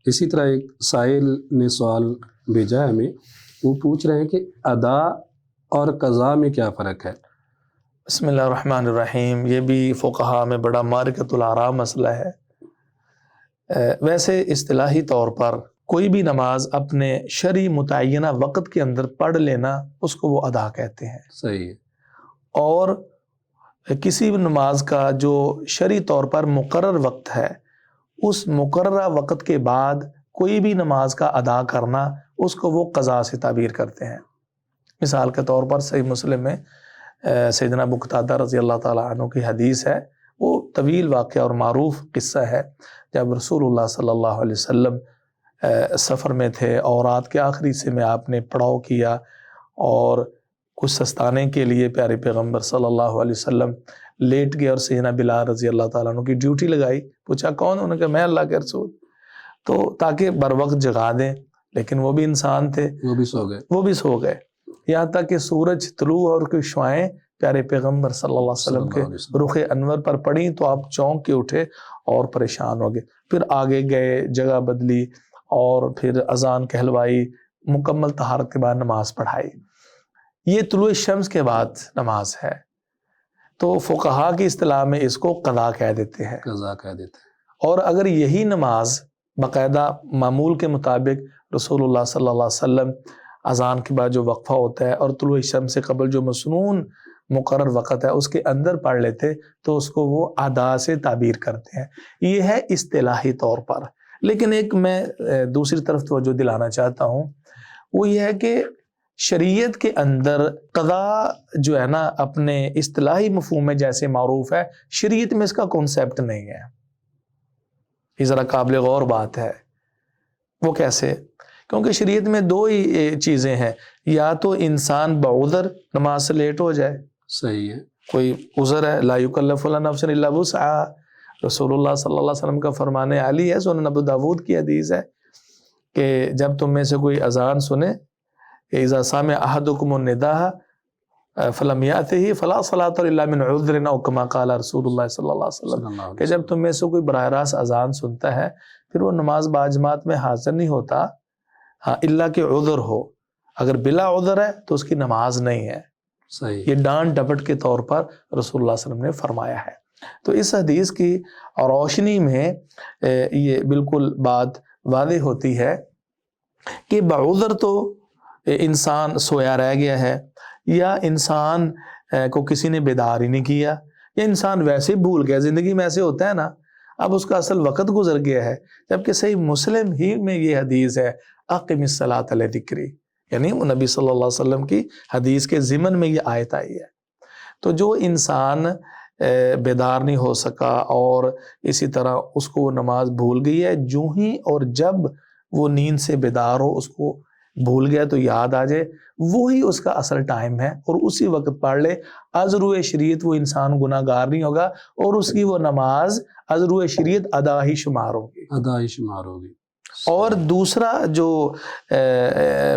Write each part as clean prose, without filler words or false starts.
اسی طرح ایک سائل نے سوال بھیجا ہے ہمیں، وہ پوچھ رہے ہیں کہ ادا اور قضا میں کیا فرق ہے؟ بسم اللہ الرحمن الرحیم۔ یہ بھی فقہا میں بڑا معرکۃ الآراء مسئلہ ہے۔ ویسے اصطلاحی طور پر کوئی بھی نماز اپنے شرعی متعینہ وقت کے اندر پڑھ لینا اس کو وہ ادا کہتے ہیں۔ صحیح ہے۔ اور کسی بھی نماز کا جو شرعی طور پر مقرر وقت ہے، اس مقررہ وقت کے بعد کوئی بھی نماز کا ادا کرنا اس کو وہ قضا سے تعبیر کرتے ہیں۔ مثال کے طور پر صحیح مسلم میں سیدنا ابو قتادہ رضی اللہ تعالیٰ عنہ کی حدیث ہے، وہ طویل واقعہ اور معروف قصہ ہے۔ جب رسول اللہ صلی اللہ علیہ وسلم سفر میں تھے اور رات کے آخری حصے میں آپ نے پڑاؤ کیا اور کچھ سستانے کے لیے پیارے پیغمبر صلی اللہ علیہ وسلم لیٹ گئے اور سیدنا بلال رضی اللہ تعالیٰ عنہ کی ڈیوٹی لگائی۔ پوچھا کون؟ انہوں نے کہا میں اللہ کے رسول، تو تاکہ بر وقت جگا دیں، لیکن وہ بھی انسان تھے، وہ بھی سو گئے یہاں تک کہ سورج طلوع اور کوئی شعائیں پیارے پیغمبر صلی اللہ علیہ وسلم کے رخ انور پر پڑیں تو آپ چونک کے اٹھے اور پریشان ہو گئے۔ پھر آگے گئے، جگہ بدلی اور پھر اذان کہلوائی، مکمل طہارت کے بعد نماز پڑھائی۔ یہ طلوع شمس کے بعد نماز ہے، تو فقہا کی اصطلاح میں اس کو قضا کہہ دیتے ہیں۔ اور اگر یہی نماز باقاعدہ معمول کے مطابق رسول اللہ صلی اللہ علیہ وسلم اذان کے بعد جو وقفہ ہوتا ہے اور طلوع شمس سے قبل جو مسنون مقرر وقت ہے اس کے اندر پڑھ لیتے تو اس کو وہ ادا سے تعبیر کرتے ہیں۔ یہ ہے اصطلاحی طور پر۔ لیکن ایک میں دوسری طرف توجہ دلانا چاہتا ہوں، وہ یہ ہے کہ شریعت کے اندر قضا جو ہے نا اپنے اصطلاحی مفہوم میں جیسے معروف ہے، شریعت میں اس کا کنسیپٹ نہیں ہے۔ یہ ذرا قابل غور بات ہے۔ وہ کیسے؟ کیونکہ شریعت میں دو ہی چیزیں ہیں، یا تو انسان بعذر نماز سے لیٹ ہو جائے، صحیح ہے، کوئی عذر ہے، لا یکلف اللہ نفسا الا وسعہا، رسول اللہ صلی اللہ علیہ وسلم کا فرمان علی ہے، سنن ابو داود کی حدیث ہے کہ جب تم میں سے کوئی اذان سنے، اذا سمع احدکم النداء فلم یأتہ فلا صلاۃ الا من عذر او کما قال رسول اللہ صلی اللہ علیہ وسلم، کہ جب تم میں سے کوئی براہ راست اذان سنتا ہے پھر وہ نماز باجماعت میں حاضر نہیں ہوتا، ہاں اللہ کے عذر ہو، اگر بلا عذر ہے تو اس کی نماز نہیں ہے۔ صحیح، یہ ڈانٹ ڈپٹ کے طور پر رسول اللہ صلی اللہ علیہ وسلم نے فرمایا ہے۔ تو اس حدیث کی روشنی میں یہ بالکل بات واضح ہوتی ہے کہ بعذر تو انسان سویا رہ گیا ہے، یا انسان کو کسی نے بیدار ہی نہیں کیا، یا انسان ویسے بھول گیا، زندگی میں ایسے ہوتا ہے نا، اب اس کا اصل وقت گزر گیا ہے۔ جبکہ صحیح مسلم ہی میں یہ حدیث ہے اقم الصلاۃ لذکری، یعنی وہ نبی صلی اللہ علیہ وسلم کی حدیث کے ضمن میں یہ آیت آئی ہے۔ تو جو انسان بیدار نہیں ہو سکا اور اسی طرح اس کو وہ نماز بھول گئی ہے، جو ہی اور جب وہ نیند سے بیدار ہو، اس کو بھول گیا تو یاد آ جائے، وہی اس کا اصل ٹائم ہے اور اسی وقت پڑھ لے۔ از روئے شریعت وہ انسان گناہ گار نہیں ہوگا اور اس کی وہ نماز از روئے شریعت ادا ہی شمار ہوگی۔ اور دوسرا جو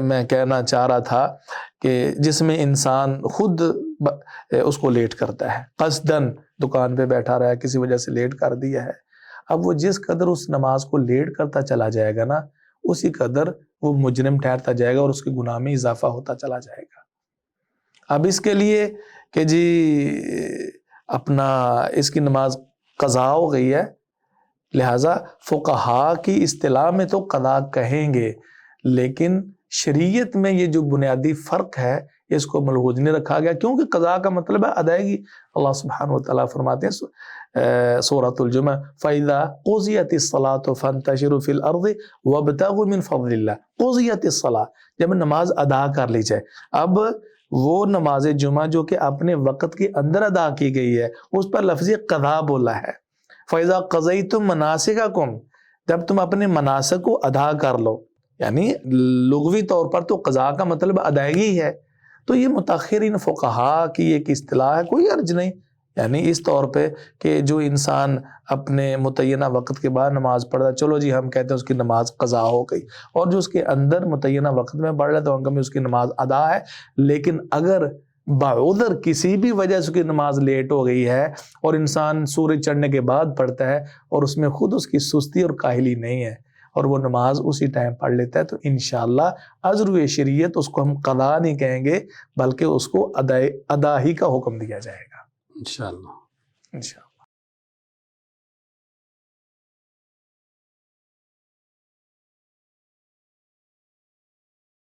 میں کہنا چاہ رہا تھا کہ جس میں انسان خود اس کو لیٹ کرتا ہے، قصدن دکان پہ بیٹھا رہا ہے، کسی وجہ سے لیٹ کر دیا ہے، اب وہ جس قدر اس نماز کو لیٹ کرتا چلا جائے گا نا، اسی قدر وہ مجرم ٹھہرتا جائے گا اور اس کے گناہ میں اضافہ ہوتا چلا جائے گا۔ اب اس کے لیے کہ جی اپنا اس کی نماز قضا ہو گئی ہے، لہٰذا فقہا کی اصطلاح میں تو قضا کہیں گے، لیکن شریعت میں یہ جو بنیادی فرق ہے اس کو ملحوظ نہیں رکھا گیا، کیونکہ قضا کا مطلب ہے ادائیگی۔ اللہ سبحانہ وتعالیٰ فرماتے ہیں سورۃ الجمعہ فَإِذَا قُضِيَتِ الصَّلَاةُ فَانتَشِرُوا فِي الْأَرْضِ وَابْتَغُوا مِن فَضْلِ اللَّهِ۔ قُضِيَتِ الصَّلَاةُ، جب نماز ادا کر لی جائے۔ اب وہ نماز جمعہ جو کہ اپنے وقت کے اندر ادا کی گئی ہے، اس پر لفظ قضا بولا ہے۔ فَإِذَا قَضَيْتُم مَنَاسِكَكُم، جب تم اپنے مناسک کو ادا کر لو، یعنی لغوی طور پر تو قضا کا مطلب ادائیگی ہے۔ تو یہ متاخرین فقہا کی ایک اصطلاح ہے، کوئی حرج نہیں، یعنی اس طور پہ کہ جو انسان اپنے متعینہ وقت کے بعد نماز پڑھتا ہے، چلو جی ہم کہتے ہیں اس کی نماز قضا ہو گئی، اور جو اس کے اندر متعینہ وقت میں پڑھ رہا ہے تو ہم کہتے ہیں اس کی نماز ادا ہے۔ لیکن اگر بعذر کسی بھی وجہ سے اس کی نماز لیٹ ہو گئی ہے اور انسان سورج چڑھنے کے بعد پڑھتا ہے اور اس میں خود اس کی سستی اور کاہلی نہیں ہے اور وہ نماز اسی ٹائم پڑھ لیتا ہے تو انشاءاللہ عذر شریعت اس کو ہم قضا نہیں کہیں گے بلکہ اس کو ادا ہی کا حکم دیا جائے گا انشاءاللہ. انشاءاللہ.